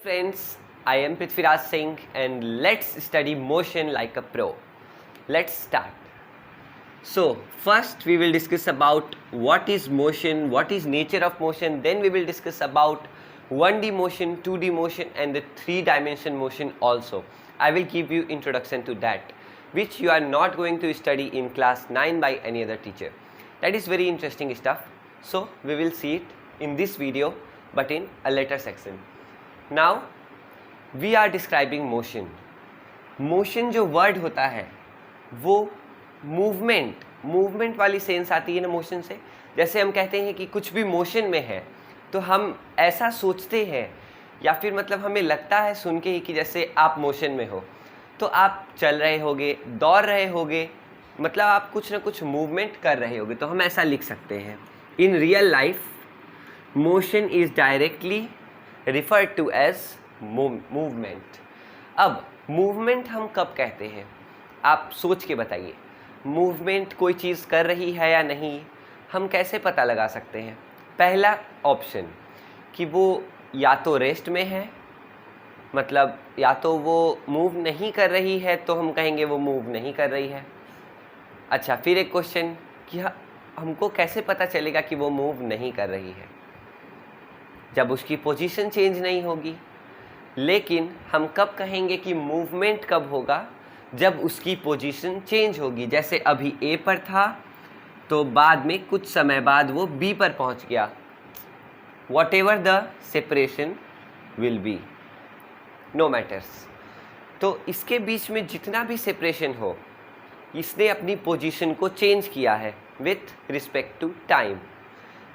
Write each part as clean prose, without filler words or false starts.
Friends, I am Prithviraj Singh and let's study motion like a pro. Let's start. So, first we will discuss about what is motion, what is nature of motion, then we will discuss about 1D motion, 2D motion and the 3-dimension motion also. I will give you introduction to that, which you are not going to study in class 9 by any other teacher. That is very interesting stuff. So, we will see it in this video but in a later section. Now we are describing motion. Motion जो word होता है वो movement वाली sense आती है ना motion से। जैसे हम कहते हैं कि कुछ भी मोशन में है तो हम ऐसा सोचते हैं या फिर मतलब हमें लगता है सुन के ही कि जैसे आप मोशन में हो, तो आप चल रहे होगे, दौड़ रहे होगे, मतलब आप कुछ ना कुछ मूवमेंट कर रहे होगे, तो हम ऐसा लिख सकते हैं। In real life motion is directly referred to as movement. अब मूवमेंट हम कब कहते हैं, आप सोच के बताइए। मूवमेंट कोई चीज़ कर रही है या नहीं, हम कैसे पता लगा सकते हैं? पहला ऑप्शन कि वो या तो रेस्ट में है, मतलब या तो वो मूव नहीं कर रही है तो हम कहेंगे वो मूव नहीं कर रही है। अच्छा, फिर एक क्वेश्चन कि हमको कैसे पता चलेगा कि वो मूव नहीं कर रही है? जब उसकी पोजीशन चेंज नहीं होगी। लेकिन हम कब कहेंगे कि मूवमेंट कब होगा? जब उसकी पोजीशन चेंज होगी। जैसे अभी ए पर था तो बाद में कुछ समय बाद वो बी पर पहुंच गया। Whatever the separation will be, no matters. तो इसके बीच में जितना भी सेपरेशन हो, इसने अपनी पोजीशन को चेंज किया है विथ रिस्पेक्ट टू टाइम।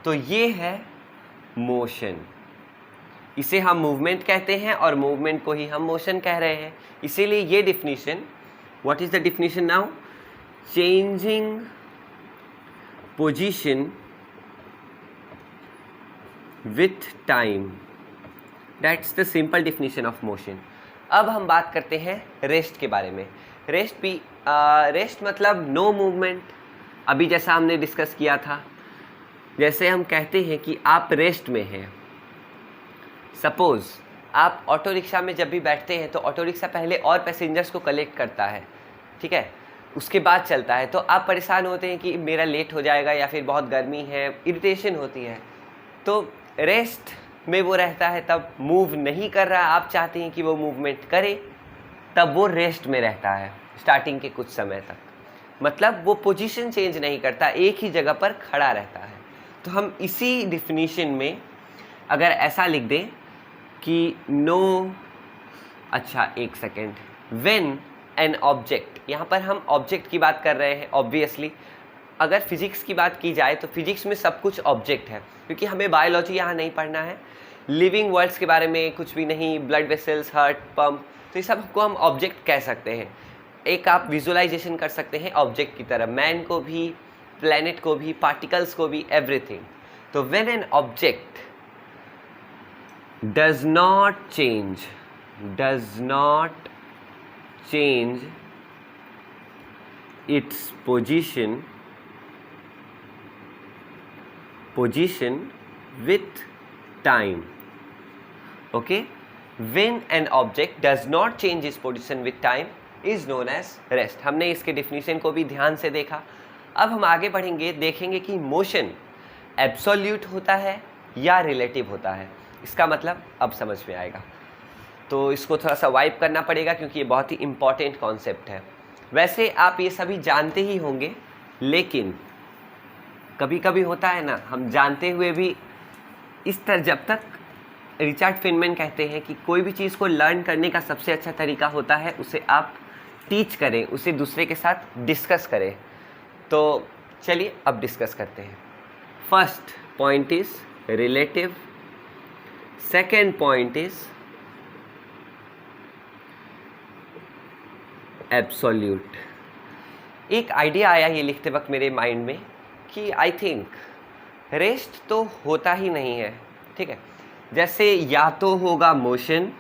तो ये है मोशन। इसे हम मूवमेंट कहते हैं और मूवमेंट को ही हम मोशन कह रहे हैं। इसीलिए ये definition, what is the definition now? Changing position with time, that's the simple definition of motion. अब हम बात करते हैं रेस्ट के बारे में। रेस्ट मतलब नो मूवमेंट। अभी जैसा हमने डिस्कस किया था, जैसे हम कहते हैं कि आप रेस्ट में हैं। सपोज़ आप ऑटो रिक्शा में जब भी बैठते हैं तो ऑटो रिक्शा पहले और पैसेंजर्स को कलेक्ट करता है, ठीक है, उसके बाद चलता है। तो आप परेशान होते हैं कि मेरा लेट हो जाएगा या फिर बहुत गर्मी है, इरिटेशन होती है। तो रेस्ट में वो रहता है, तब मूव नहीं कर रहा, आप चाहते हैं कि वो मूवमेंट करे, तब वो रेस्ट में रहता है स्टार्टिंग के कुछ समय तक। मतलब वो पोजीशन चेंज नहीं करता, एक ही जगह पर खड़ा रहता है। तो हम इसी डिफिनीशन में अगर ऐसा लिख दें कि नो, अच्छा एक सेकेंड, व्हेन एन ऑब्जेक्ट, यहाँ पर हम ऑब्जेक्ट की बात कर रहे हैं ऑब्वियसली। अगर फिजिक्स की बात की जाए तो फिजिक्स में सब कुछ ऑब्जेक्ट है, क्योंकि हमें बायोलॉजी यहाँ नहीं पढ़ना है, लिविंग वर्ल्ड्स के बारे में कुछ भी नहीं, ब्लड वेसल्स, हार्ट, पंप, तो ये सब को हम ऑब्जेक्ट कह सकते हैं। एक आप विजुअलाइजेशन कर सकते हैं ऑब्जेक्ट की तरह, मैन को भी, प्लैनेट को भी, पार्टिकल्स को भी, एवरीथिंग। तो when an object does not change its position with time. Okay, when an object does not change its position with time is known as rest. हमने इसके डिफिनीशन को भी ध्यान से देखा। अब हम आगे बढ़ेंगे, देखेंगे कि मोशन एब्सोल्यूट होता है या रिलेटिव होता है। इसका मतलब अब समझ में आएगा। तो इसको थोड़ा सा वाइप करना पड़ेगा क्योंकि ये बहुत ही इम्पॉर्टेंट कॉन्सेप्ट है। वैसे आप ये सभी जानते ही होंगे, लेकिन कभी कभी होता है ना, हम जानते हुए भी इस तरह, जब तक रिचर्ड फेनमैन कहते हैं कि कोई भी चीज़ को लर्न करने का सबसे अच्छा तरीका होता है उसे आप टीच करें, उसे दूसरे के साथ डिस्कस करें। तो चलिए अब डिस्कस करते हैं। First point is relative, second point is absolute. एक आइडिया आया ये लिखते वक्त मेरे माइंड में कि आई थिंक रेस्ट तो होता ही नहीं है, ठीक है। जैसे या तो होगा मोशन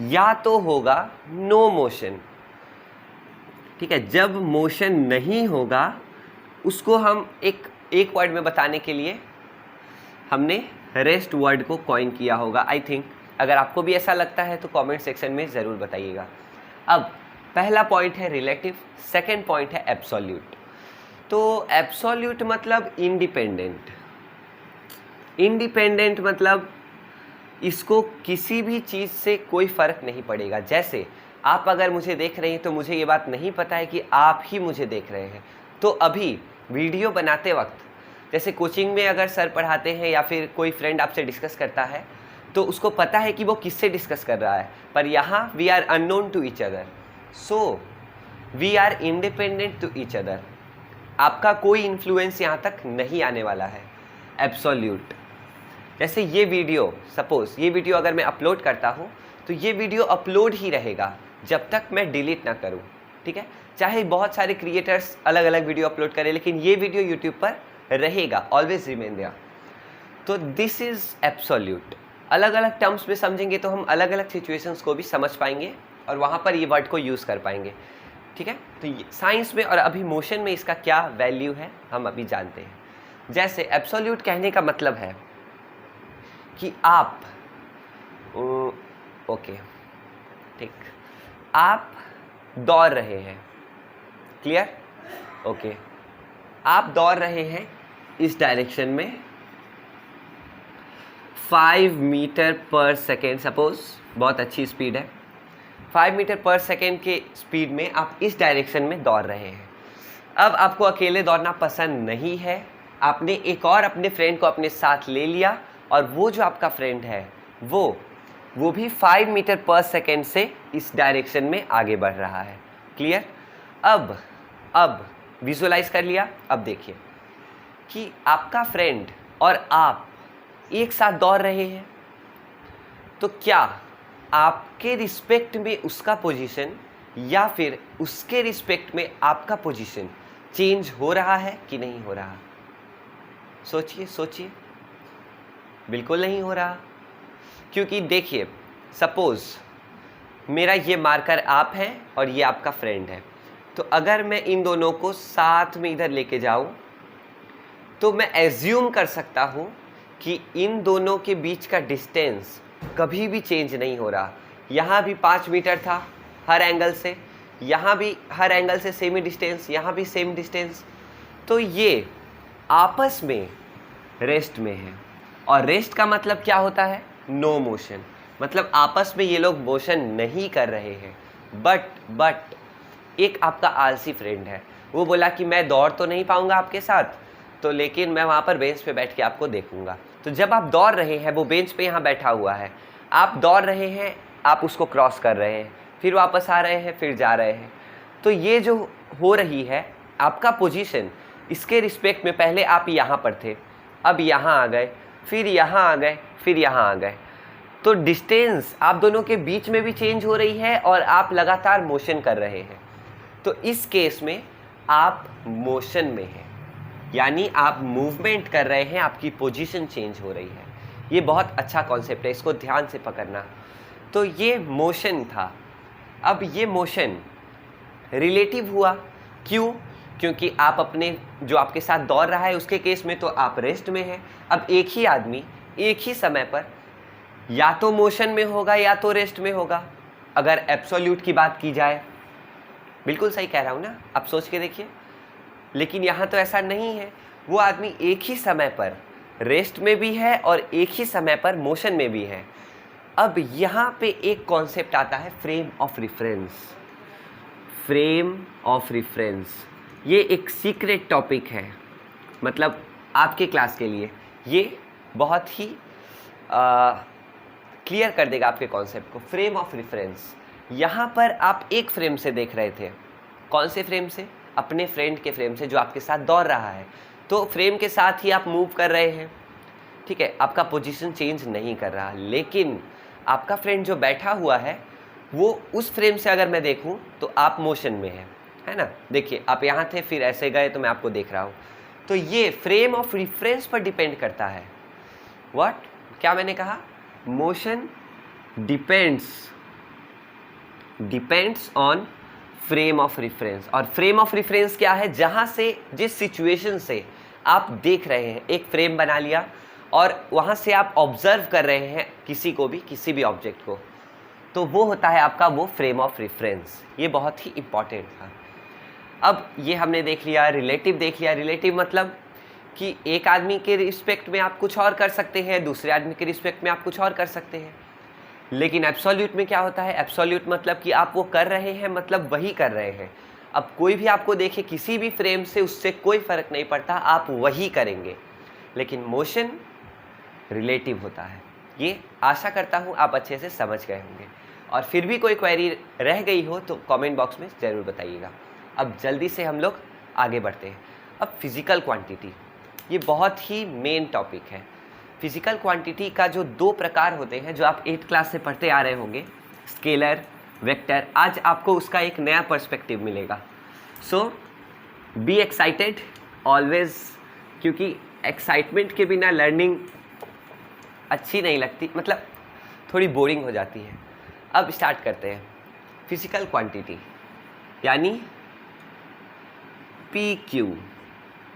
या तो होगा नो मोशन, ठीक है। जब मोशन नहीं होगा उसको हम एक वर्ड में बताने के लिए हमने रेस्ट वर्ड को कॉइन किया होगा। आई थिंक अगर आपको भी ऐसा लगता है तो कमेंट सेक्शन में ज़रूर बताइएगा। अब पहला पॉइंट है रिलेटिव, सेकंड पॉइंट है एब्सोल्यूट। तो एब्सोल्यूट मतलब इंडिपेंडेंट। इंडिपेंडेंट मतलब इसको किसी भी चीज़ से कोई फ़र्क नहीं पड़ेगा। जैसे आप अगर मुझे देख रहे हैं तो मुझे ये बात नहीं पता है कि आप ही मुझे देख रहे हैं। तो अभी वीडियो बनाते वक्त जैसे कोचिंग में अगर सर पढ़ाते हैं या फिर कोई फ्रेंड आपसे डिस्कस करता है तो उसको पता है कि वो किससे डिस्कस कर रहा है, पर यहाँ we are unknown to each other, so we are independent to each other. आपका कोई इन्फ्लुएंस यहाँ तक नहीं आने वाला है। एब्सोल्यूट जैसे ये वीडियो, सपोज़ ये वीडियो अगर मैं अपलोड करता हूँ तो ये वीडियो अपलोड ही रहेगा जब तक मैं डिलीट ना करूँ, ठीक है। चाहे बहुत सारे क्रिएटर्स अलग अलग वीडियो अपलोड करें, लेकिन ये वीडियो यूट्यूब पर रहेगा, ऑलवेज रिमेन देयर। तो दिस इज़ एब्सोल्यूट। अलग अलग टर्म्स में समझेंगे तो हम अलग अलग सिचुएशंस को भी समझ पाएंगे और वहाँ पर ये वर्ड को यूज़ कर पाएंगे, ठीक है। तो साइंस में और अभी मोशन में इसका क्या वैल्यू है हम अभी जानते हैं। जैसे एब्सोल्यूट कहने का मतलब है कि आप ओके, ठीक, आप दौड़ रहे हैं, क्लियर, ओके, आप दौड़ रहे हैं इस डायरेक्शन में 5 मीटर पर सेकेंड, सपोज बहुत अच्छी स्पीड है, 5 मीटर पर सेकेंड के स्पीड में आप इस डायरेक्शन में दौड़ रहे हैं। अब आपको अकेले दौड़ना पसंद नहीं है, आपने एक और अपने फ्रेंड को अपने साथ ले लिया और वो जो आपका फ्रेंड है वो भी 5 मीटर पर सेकेंड से इस डायरेक्शन में आगे बढ़ रहा है, क्लियर। अब विजुअलाइज कर लिया। अब देखिए कि आपका फ्रेंड और आप एक साथ दौड़ रहे हैं, तो क्या आपके रिस्पेक्ट में उसका पोजीशन या फिर उसके रिस्पेक्ट में आपका पोजीशन चेंज हो रहा है कि नहीं हो रहा? सोचिए, बिल्कुल नहीं हो रहा। क्योंकि देखिए, सपोज़ मेरा ये मार्कर आप हैं और ये आपका फ्रेंड है, तो अगर मैं इन दोनों को साथ में इधर लेके जाऊं तो मैं एज्यूम कर सकता हूं कि इन दोनों के बीच का डिस्टेंस कभी भी चेंज नहीं हो रहा। यहाँ भी 5 मीटर था हर एंगल से, यहाँ भी हर एंगल से सेम ही डिस्टेंस, यहाँ भी सेम डिस्टेंस। तो ये आपस में रेस्ट में है, और रेस्ट का मतलब क्या होता है? नो मोशन, मतलब आपस में ये लोग मोशन नहीं कर रहे हैं। बट एक आपका आलसी फ्रेंड है, वो बोला कि मैं दौड़ तो नहीं पाऊंगा आपके साथ, तो लेकिन मैं वहाँ पर बेंच पे बैठ के आपको देखूंगा। तो जब आप दौड़ रहे हैं, वो बेंच पे यहाँ बैठा हुआ है, आप दौड़ रहे हैं, आप उसको क्रॉस कर रहे हैं, फिर वापस आ रहे हैं, फिर जा रहे हैं। तो ये जो हो रही है आपका पोजीशन, इसके रिस्पेक्ट में पहले आप यहाँ पर थे, अब यहाँ आ गए, फिर यहाँ आ गए, फिर यहाँ आ गए। तो डिस्टेंस आप दोनों के बीच में भी चेंज हो रही है और आप लगातार मोशन कर रहे हैं। तो इस केस में आप मोशन में हैं, यानी आप मूवमेंट कर रहे हैं, आपकी पोजीशन चेंज हो रही है। ये बहुत अच्छा कॉन्सेप्ट है, इसको ध्यान से पकड़ना। तो ये मोशन था। अब ये मोशन रिलेटिव हुआ, क्यों? क्योंकि आप अपने जो आपके साथ दौड़ रहा है उसके केस में तो आप रेस्ट में हैं। अब एक ही आदमी एक ही समय पर या तो मोशन में होगा या तो रेस्ट में होगा, अगर एब्सोल्यूट की बात की जाए। बिल्कुल सही कह रहा हूँ ना, आप सोच के देखिए। लेकिन यहाँ तो ऐसा नहीं है, वो आदमी एक ही समय पर रेस्ट में भी है और एक ही समय पर मोशन में भी है। अब यहाँ पे एक कॉन्सेप्ट आता है frame of reference. Frame of reference ये एक सीक्रेट टॉपिक है, मतलब आपके क्लास के लिए ये बहुत ही क्लियर कर देगा आपके कॉन्सेप्ट को। फ्रेम ऑफ रेफरेंस, यहाँ पर आप एक फ्रेम से देख रहे थे। कौन से फ्रेम से? अपने फ्रेंड के फ्रेम से, जो आपके साथ दौड़ रहा है। तो फ्रेम के साथ ही आप मूव कर रहे हैं, ठीक है, आपका पोजीशन चेंज नहीं कर रहा। लेकिन आपका फ्रेंड जो बैठा हुआ है वो उस फ्रेम से अगर मैं देखूं तो आप मोशन में है ना। देखिए, आप यहाँ थे, फिर ऐसे गए, तो मैं आपको देख रहा हूँ। तो ये फ्रेम ऑफ रेफरेंस पर डिपेंड करता है। व्हाट? क्या मैंने कहा? Motion depends on frame of reference. और फ्रेम ऑफ रेफरेंस क्या है? जहाँ से, जिस सिचुएशन से आप देख रहे हैं, एक फ्रेम बना लिया और वहाँ से आप ऑब्जर्व कर रहे हैं किसी को भी, किसी भी ऑब्जेक्ट को, तो वो होता है आपका वो फ्रेम ऑफ रेफरेंस। ये बहुत ही इम्पॉर्टेंट था। अब ये हमने देख लिया, रिलेटिव देख लिया। रिलेटिव मतलब कि एक आदमी के रिस्पेक्ट में आप कुछ और कर सकते हैं, दूसरे आदमी के रिस्पेक्ट में आप कुछ और कर सकते हैं। लेकिन एब्सोल्यूट में क्या होता है? एब्सोल्यूट मतलब कि आप वो कर रहे हैं, मतलब वही कर रहे हैं। अब कोई भी आपको देखे किसी भी फ्रेम से, उससे कोई फर्क नहीं पड़ता, आप वही करेंगे। लेकिन मोशन रिलेटिव होता है। ये आशा करता हूँ आप अच्छे से समझ गए होंगे। और फिर भी कोई क्वेरी रह गई हो तो कमेंट बॉक्स में ज़रूर बताइएगा। अब जल्दी से हम लोग आगे बढ़ते हैं। अब फिजिकल क्वांटिटी, ये बहुत ही मेन टॉपिक है। फिजिकल क्वांटिटी का जो 2 प्रकार होते हैं, जो आप 8th क्लास से पढ़ते आ रहे होंगे, स्केलर, वेक्टर, आज आपको उसका एक नया पर्सपेक्टिव मिलेगा। सो बी एक्साइटेड ऑलवेज, क्योंकि एक्साइटमेंट के बिना लर्निंग अच्छी नहीं लगती, मतलब थोड़ी बोरिंग हो जाती है। अब स्टार्ट करते हैं। फिजिकल क्वांटिटी यानी P Q,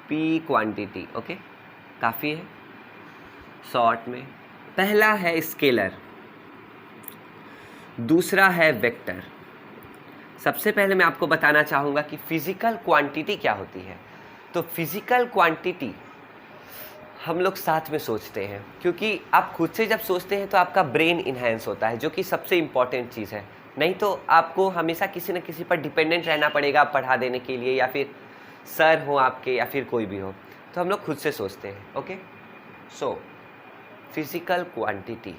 P quantity, okay, काफ़ी है शॉर्ट में। पहला है स्केलर, दूसरा है वेक्टर। सबसे पहले मैं आपको बताना चाहूँगा कि फिजिकल क्वांटिटी क्या होती है। तो फिजिकल क्वांटिटी हम लोग साथ में सोचते हैं, क्योंकि आप खुद से जब सोचते हैं तो आपका ब्रेन इन्हेंस होता है, जो कि सबसे इम्पॉर्टेंट चीज़ है। नहीं तो आपको हमेशा किसी न किसी पर डिपेंडेंट रहना पड़ेगा पढ़ा देने के लिए, या फिर सर हो आपके, या फिर कोई भी हो। तो हम लोग खुद से सोचते हैं। Okay, so physical quantity,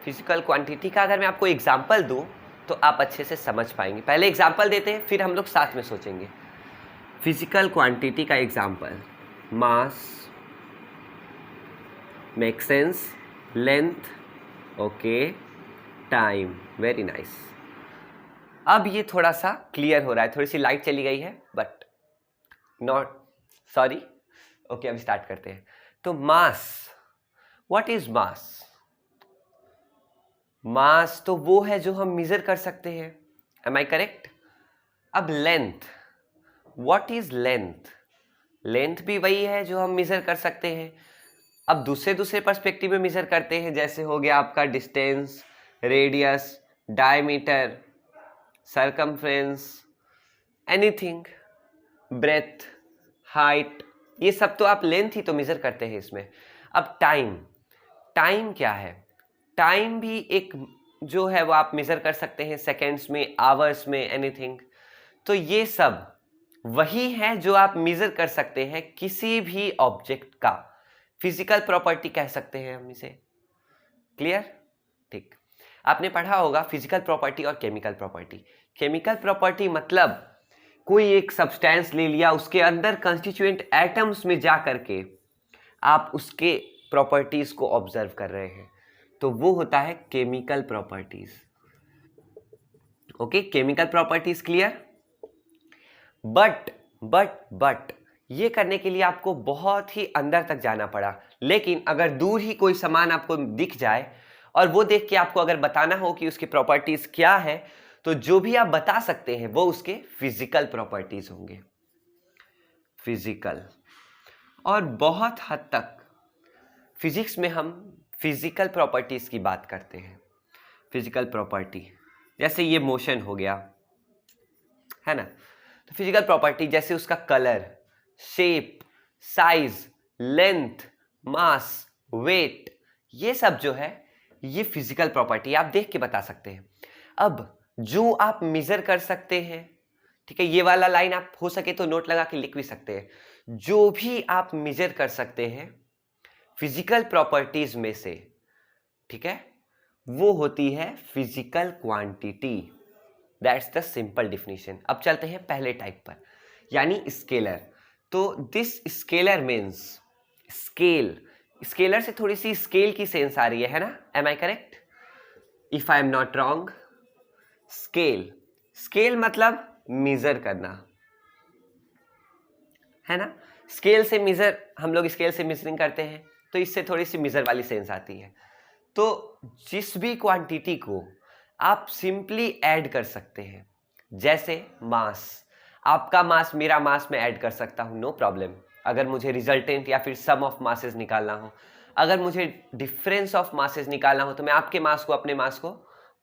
physical quantity का अगर मैं आपको एग्जांपल दूं तो आप अच्छे से समझ पाएंगे। पहले एग्जांपल देते हैं, फिर हम लोग साथ में सोचेंगे। फिजिकल क्वांटिटी का example, mass, make sense, length, okay, time, very nice. अब ये थोड़ा सा क्लियर हो रहा है, थोड़ी सी लाइट चली गई है, बट नॉट सॉरी। ओके, अब स्टार्ट करते हैं। तो मास, व्हाट इज मास? मास तो वो है जो हम मेजर कर सकते हैं, एम आई करेक्ट? अब length, what is length? Length भी वही है जो हम मेजर कर सकते हैं। अब दूसरे पर्सपेक्टिव में मेजर करते हैं, जैसे हो गया आपका distance, radius, diameter, circumference, anything, breadth, height, ये सब तो आप लेंथ ही तो मेजर करते हैं इसमें। अब टाइम, टाइम क्या है? टाइम भी एक जो है वो आप मेजर कर सकते हैं, सेकेंड्स में, आवर्स में, एनीथिंग। तो ये सब वही है जो आप मेजर कर सकते हैं किसी भी ऑब्जेक्ट का। फिजिकल प्रॉपर्टी कह सकते हैं हम इसे। क्लियर? ठीक, आपने पढ़ा होगा फिजिकल प्रॉपर्टी और केमिकल प्रॉपर्टी। केमिकल प्रॉपर्टी मतलब कोई एक सब्सटेंस ले लिया, उसके अंदर कंस्टिट्यूएंट एटम्स में जा करके आप उसके प्रॉपर्टीज को ऑब्जर्व कर रहे हैं, तो वो होता है chemical properties. Okay, chemical properties clear? But ये करने के लिए आपको बहुत ही अंदर तक जाना पड़ा। लेकिन अगर दूर ही कोई सामान आपको दिख जाए और वो देख के आपको अगर बताना हो कि उसकी प्रॉपर्टीज क्या है, तो जो भी आप बता सकते हैं वो उसके फिजिकल प्रॉपर्टीज होंगे। फिजिकल, और बहुत हद तक फिजिक्स में हम फिजिकल प्रॉपर्टीज की बात करते हैं। फिजिकल प्रॉपर्टी जैसे ये मोशन हो गया, है ना? तो फिजिकल प्रॉपर्टी जैसे उसका कलर, शेप, साइज, लेंथ, मास, वेट, ये सब जो है ये फिजिकल प्रॉपर्टी आप देख के बता सकते हैं। अब जो आप मेजर कर सकते हैं, ठीक है, ये वाला लाइन आप हो सके तो नोट लगा के लिख भी सकते हैं। जो भी आप मेजर कर सकते हैं फिजिकल प्रॉपर्टीज में से, ठीक है, वो होती है physical quantity. That's the simple definition. अब चलते हैं पहले टाइप पर, यानी स्केलर। तो this scalar means scale. Scalar से थोड़ी सी स्केल की सेंस आ रही है ना? Am I correct? If I am not wrong, scale, scale मतलब मेजर करना, है ना? स्केल से मेजर, हम लोग स्केल से मेजरिंग करते हैं, तो इससे थोड़ी सी मेजर वाली सेंस आती है। तो जिस भी क्वांटिटी को आप सिंपली ऐड कर सकते हैं, जैसे मास, आपका मास मेरा मास में ऐड कर सकता हूँ, नो प्रॉब्लम। अगर मुझे रिजल्टेंट या फिर सम ऑफ मासेस निकालना हो, अगर मुझे डिफरेंस ऑफ मासेस निकालना हो, तो मैं आपके मास को अपने मास को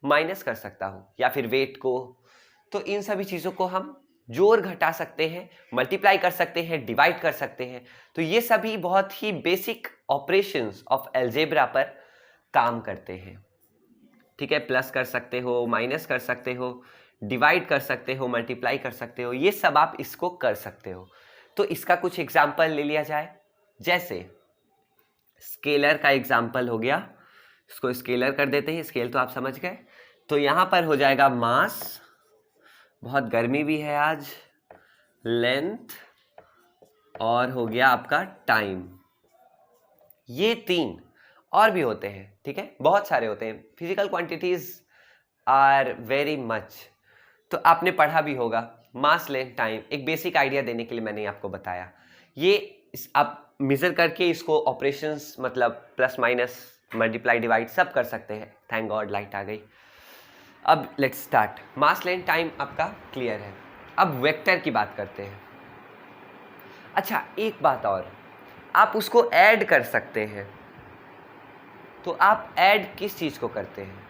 माइनस कर सकता हूँ, या फिर वेट को। तो इन सभी चीज़ों को हम जोड़ घटा सकते हैं, मल्टीप्लाई कर सकते हैं, डिवाइड कर सकते हैं। तो ये सभी बहुत ही बेसिक ऑपरेशंस ऑफ अलजेब्रा पर काम करते हैं। ठीक है, प्लस कर सकते हो, माइनस कर सकते हो, डिवाइड कर सकते हो, मल्टीप्लाई कर सकते हो, ये सब आप इसको कर सकते हो। तो इसका कुछ एग्जाम्पल ले लिया जाए, जैसे स्केलर का एग्जाम्पल हो गया। इसको स्केलर कर देते हैं, स्केल तो आप समझ गए। तो यहाँ पर हो जाएगा मास, बहुत गर्मी भी है आज, लेंथ, और हो गया आपका टाइम। ये 3 और भी होते हैं, ठीक है, बहुत सारे होते हैं। Physical quantities are very much. तो आपने पढ़ा भी होगा, मास लेंथ टाइम, एक बेसिक आइडिया देने के लिए मैंने आपको बताया। ये आप मेजर करके इसको ऑपरेशंस, मतलब प्लस माइनस मल्टीप्लाई डिवाइड सब कर सकते हैं। थैंक गॉड लाइट आ गई। अब let's start. Mass length time आपका क्लियर है। अब वेक्टर की बात करते हैं। अच्छा, एक बात और, आप उसको ऐड कर सकते हैं। तो आप ऐड किस चीज़ को करते हैं?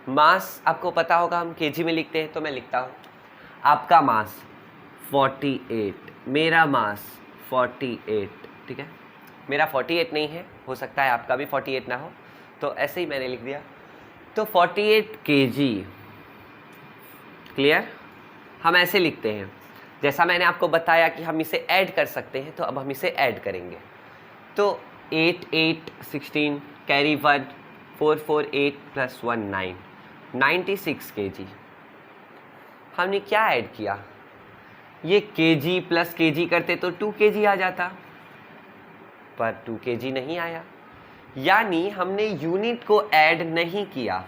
मास आपको पता होगा, हम केजी में लिखते हैं, तो मैं लिखता हूँ आपका मास 48, मेरा मास 48, ठीक है। मेरा 48 नहीं है, हो सकता है आपका भी 48 ना हो, तो ऐसे ही मैंने लिख दिया। तो 48 केजी, क्लियर। हम ऐसे लिखते हैं, जैसा मैंने आपको बताया कि हम इसे ऐड कर सकते हैं, तो अब हम इसे ऐड करेंगे। तो 8 8 16 कैरी 1 4 4 8 प्लस 1 9 96 केजी। हमने क्या ऐड किया? ये केजी प्लस केजी करते तो 2 केजी आ जाता, पर 2 केजी नहीं आया, यानी हमने यूनिट को ऐड नहीं किया।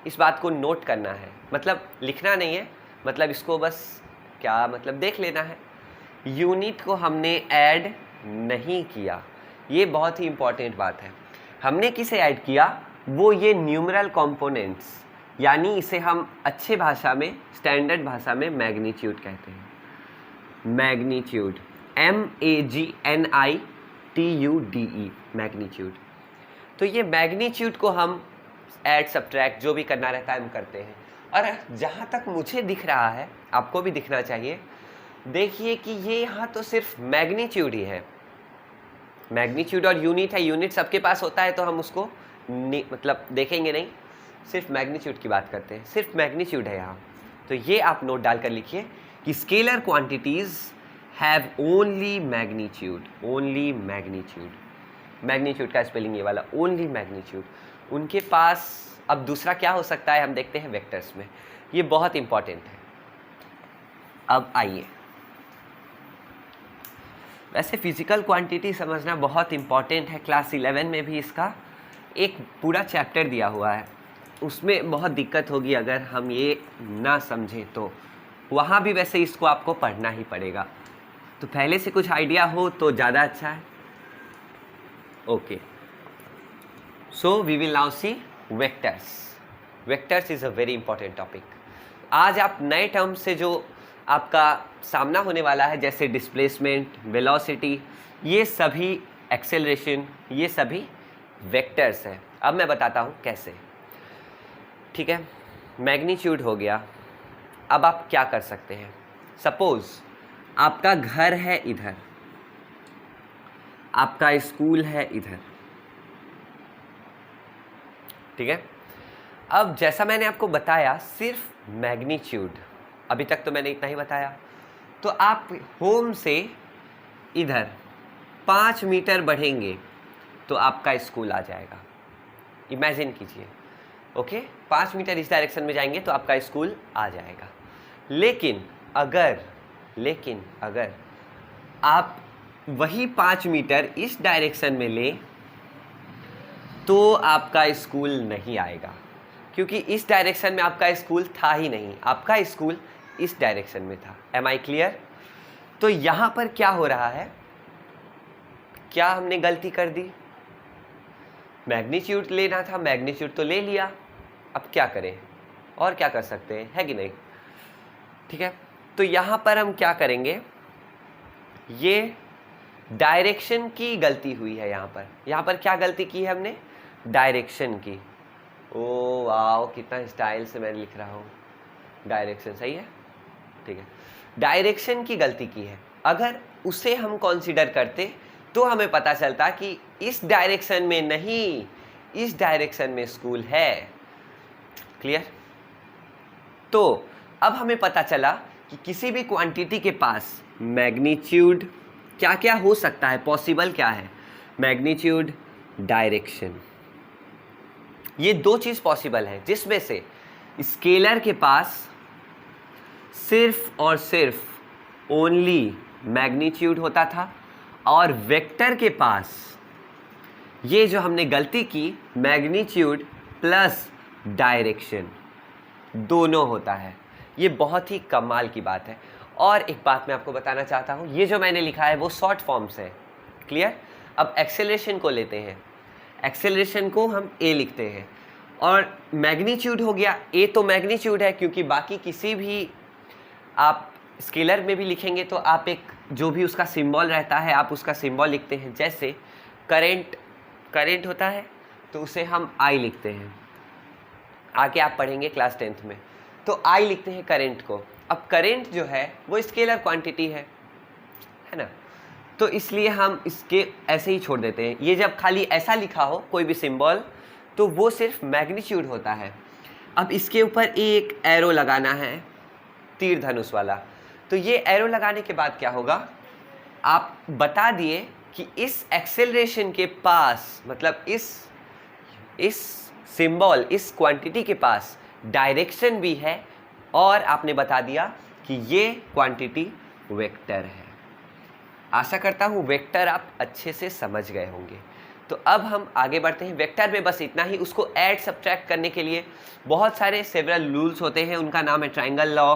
इस बात को नोट करना है, मतलब लिखना नहीं है, मतलब इसको बस क्या मतलब देख लेना है। यूनिट को हमने ऐड नहीं किया, ये बहुत ही इंपॉर्टेंट बात है। हमने किसे ऐड किया? वो ये न्यूमरल कंपोनेंट्स, यानी इसे हम अच्छे भाषा में, स्टैंडर्ड भाषा में मैग्नीट्यूड कहते हैं। Magnitude, MAGNITUDE, magnitude. तो ये मैग्नीट्यूड को हम ऐड सब्ट्रैक्ट जो भी करना रहता है हम करते हैं। और जहाँ तक मुझे दिख रहा है, आपको भी दिखना चाहिए, देखिए कि ये यहाँ तो सिर्फ मैग्नीट्यूड ही है। मैग्नीट्यूड और यूनिट है, यूनिट सबके पास होता है, तो हम उसको मतलब देखेंगे नहीं, सिर्फ मैग्नीट्यूड की बात करते हैं, सिर्फ मैग्नीट्यूड है यहाँ। तो ये आप नोट डालकर लिखिए कि scalar quantities have only magnitude, only magnitude. Magnitude का स्पेलिंग ये वाला, ओनली मैग्नीट्यूड। उनके पास अब दूसरा क्या हो सकता है, हम देखते हैं वेक्टर्स में। ये बहुत इंपॉर्टेंट है। अब आइए, वैसे फिजिकल क्वांटिटी समझना बहुत इंपॉर्टेंट है। क्लास 11 में भी इसका एक पूरा चैप्टर दिया हुआ है, उसमें बहुत दिक्कत होगी अगर हम ये ना समझें, तो वहाँ भी वैसे इसको आपको पढ़ना ही पड़ेगा। तो पहले से कुछ आइडिया हो तो ज़्यादा अच्छा है। Okay, so we will now see vectors. Vectors is a very important topic. आज आप नए टर्म से जो आपका सामना होने वाला है, जैसे डिस्प्लेसमेंट, वेलोसिटी, ये सभी एक्सेलरेशन, ये सभी वेक्टर्स हैं। अब मैं बताता हूँ कैसे। ठीक है, मैग्नीट्यूड हो गया। अब आप क्या कर सकते हैं? सपोज आपका घर है इधर, आपका स्कूल है इधर, ठीक है। अब जैसा मैंने आपको बताया, सिर्फ मैग्नीट्यूड, अभी तक तो मैंने इतना ही बताया। तो आप होम से इधर 5 मीटर बढ़ेंगे तो आपका स्कूल आ जाएगा। इमेजिन कीजिए, ओके, 5 मीटर इस डायरेक्शन में जाएंगे तो आपका स्कूल आ जाएगा। लेकिन अगर आप वही 5 मीटर इस डायरेक्शन में लें तो आपका स्कूल नहीं आएगा, क्योंकि इस डायरेक्शन में आपका स्कूल था ही नहीं, आपका स्कूल इस डायरेक्शन में था। Am I clear? तो यहाँ पर क्या हो रहा है, क्या हमने गलती कर दी? मैग्नीट्यूड लेना था, मैग्नीट्यूड तो ले लिया, अब क्या करें, और क्या कर सकते हैं, है कि नहीं? ठीक है, तो यहाँ पर हम क्या करेंगे, ये डायरेक्शन की गलती हुई है। यहाँ पर क्या गलती की है हमने, डायरेक्शन की। ओ वाओ, कितना स्टाइल से मैं लिख रहा हूँ, डायरेक्शन सही है, ठीक है, डायरेक्शन की गलती की है। अगर उसे हम कंसीडर करते तो हमें पता चलता कि इस डायरेक्शन में नहीं, इस डायरेक्शन में स्कूल है। क्लियर? तो अब हमें पता चला कि किसी भी क्वांटिटी के पास मैग्नीट्यूड क्या क्या हो सकता है, पॉसिबल क्या है, मैग्नीट्यूड, डायरेक्शन, ये दो चीज़ पॉसिबल है, जिसमें से स्केलर के पास सिर्फ और सिर्फ ओनली मैग्नीट्यूड होता था, और वेक्टर के पास ये जो हमने गलती की, मैग्नीट्यूड प्लस डायरेक्शन दोनों होता है। ये बहुत ही कमाल की बात है। और एक बात मैं आपको बताना चाहता हूँ, ये जो मैंने लिखा है वो शॉर्ट फॉर्म्स है। क्लियर? अब एक्सेलरेशन को लेते हैं, एक्सेलरेशन को हम ए लिखते हैं, और मैग्नीट्यूड हो गया, ए तो मैग्नीट्यूड है, क्योंकि बाकी किसी भी आप स्केलर में भी लिखेंगे तो आप एक जो भी उसका सिंबल रहता है आप उसका सिंबल लिखते हैं। जैसे करंट होता है तो उसे हम आई लिखते हैं, आगे आप पढ़ेंगे क्लास 10th में, तो आई लिखते हैं करंट को। अब करंट जो है वो स्केलर क्वांटिटी है ना, तो इसलिए हम इसके ऐसे ही छोड़ देते हैं। ये जब खाली ऐसा लिखा हो कोई भी सिंबल तो वो सिर्फ मैग्नीट्यूड होता है। अब इसके ऊपर एक एरो लगाना है, तीर धनुष वाला, तो ये एरो लगाने के बाद क्या होगा, आप बता दिए कि इस एक्सेलरेशन के पास, मतलब इस सिंबल, इस क्वांटिटी के पास डायरेक्शन भी है, और आपने बता दिया कि ये क्वांटिटी वेक्टर है। आशा करता हूँ वेक्टर आप अच्छे से समझ गए होंगे। तो अब हम आगे बढ़ते हैं। वेक्टर में बस इतना ही। उसको ऐड सब्ट्रैक्ट करने के लिए बहुत सारे सेवरल रूल्स होते हैं, उनका नाम है ट्रायंगल लॉ,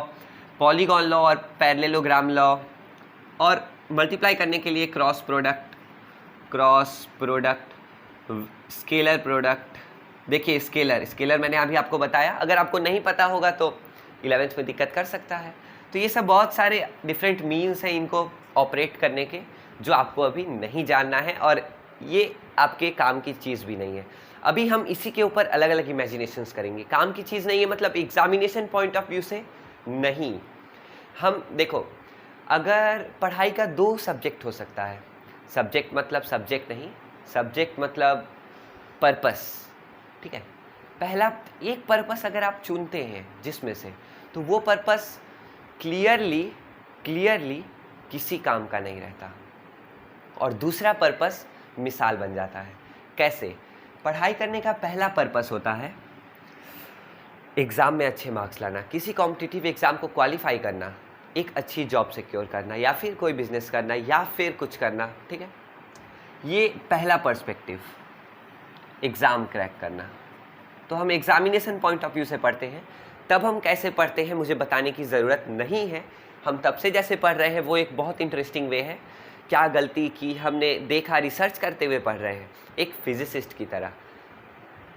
पॉलीगॉन लॉ और पैरेललोग्राम लॉ, और मल्टीप्लाई करने के लिए क्रॉस प्रोडक्ट, स्केलर प्रोडक्ट। देखिए स्केलर मैंने अभी आपको बताया, अगर आपको नहीं पता होगा तो 11th में दिक्कत कर सकता है। तो ये सब बहुत सारे डिफरेंट मीन्स हैं इनको ऑपरेट करने के, जो आपको अभी नहीं जानना है, और ये आपके काम की चीज़ भी नहीं है। अभी हम इसी के ऊपर अलग अलग इमेजिनेशंस करेंगे। काम की चीज़ नहीं है मतलब एग्जामिनेशन पॉइंट ऑफ व्यू से नहीं। हम देखो, अगर पढ़ाई का 2 सब्जेक्ट हो सकता है, सब्जेक्ट मतलब सब्जेक्ट नहीं, सब्जेक्ट मतलब पर्पस, ठीक है। पहला एक पर्पस अगर आप चुनते हैं जिसमें से, तो वो पर्पस क्लियरली किसी काम का नहीं रहता, और दूसरा पर्पस मिसाल बन जाता है। कैसे? पढ़ाई करने का पहला पर्पस होता है एग्ज़ाम में अच्छे मार्क्स लाना, किसी कॉम्पिटिटिव एग्ज़ाम को क्वालिफाई करना, एक अच्छी जॉब सिक्योर करना, या फिर कोई बिजनेस करना, या फिर कुछ करना, ठीक है। ये पहला पर्सपेक्टिव, एग्ज़ाम क्रैक करना। तो हम एग्ज़ामिनेशन पॉइंट ऑफ व्यू से पढ़ते हैं। तब हम कैसे पढ़ते हैं मुझे बताने की ज़रूरत नहीं है, हम तब से जैसे पढ़ रहे हैं वो एक बहुत इंटरेस्टिंग वे है। क्या गलती की हमने देखा, रिसर्च करते हुए पढ़ रहे हैं, एक फिजिसिस्ट की तरह।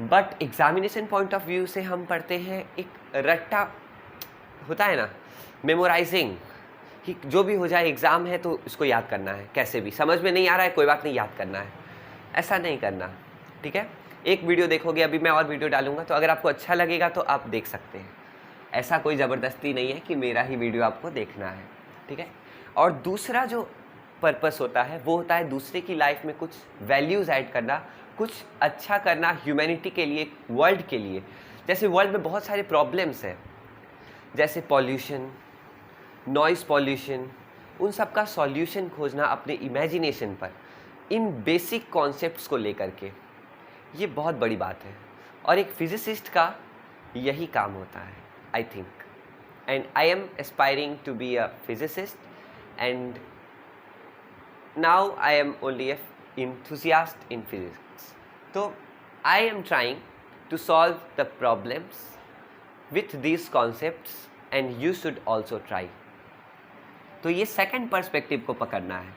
But examination point of view से हम पढ़ते हैं एक रट्टा होता है ना, मेमोराइजिंग, कि जो भी हो जाए एग्ज़ाम है तो इसको याद करना है, कैसे भी समझ में नहीं आ रहा है कोई बात नहीं, याद करना है। ऐसा नहीं करना, ठीक है। एक वीडियो देखोगे, अभी मैं और वीडियो डालूंगा, तो अगर आपको अच्छा लगेगा तो आप देख सकते हैं। ऐसा कोई ज़बरदस्ती नहीं है कि मेरा ही वीडियो आपको देखना है, ठीक है। और दूसरा जो पर्पस होता है वो होता है दूसरे की लाइफ में कुछ वैल्यूज़ ऐड करना, कुछ अच्छा करना ह्यूमैनिटी के लिए, वर्ल्ड के लिए। जैसे वर्ल्ड में बहुत सारे प्रॉब्लम्स हैं, जैसे पॉल्यूशन, नॉइज़ पॉल्यूशन, उन सब का सॉल्यूशन खोजना अपने इमेजिनेशन पर, इन बेसिक कॉन्सेप्ट्स को लेकर के, ये बहुत बड़ी बात है। और एक फिजिसिस्ट का यही काम होता है, I think, and I am aspiring to be a physicist, and now I am only a enthusiast in physics. So I am trying to solve the problems with these concepts and you should also try. तो ये second perspective को पकड़ना है।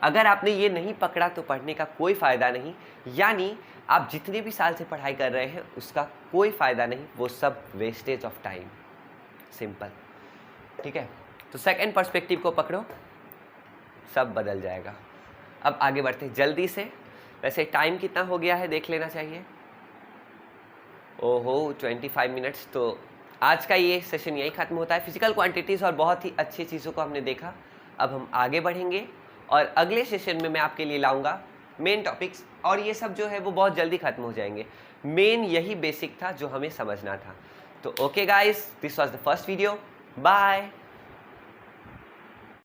अगर आपने ये नहीं पकड़ा तो पढ़ने का कोई फ़ायदा नहीं, यानी आप जितने भी साल से पढ़ाई कर रहे हैं उसका कोई फ़ायदा नहीं, वो सब वेस्टेज ऑफ टाइम, सिंपल, ठीक है। तो सेकंड पर्सपेक्टिव को पकड़ो, सब बदल जाएगा। अब आगे बढ़ते हैं जल्दी से। वैसे टाइम कितना हो गया है देख लेना चाहिए। ओहो 25 मिनट्स। तो आज का ये सेशन यही ख़त्म होता है। फिजिकल क्वांटिटीज़ और बहुत ही अच्छी चीज़ों को हमने देखा। अब हम आगे बढ़ेंगे और अगले सेशन में मैं आपके लिए लाऊंगा मेन टॉपिक्स, और ये सब जो है वो बहुत जल्दी ख़त्म हो जाएंगे। मेन यही बेसिक था जो हमें समझना था। तो okay guys, this was the first video. Bye.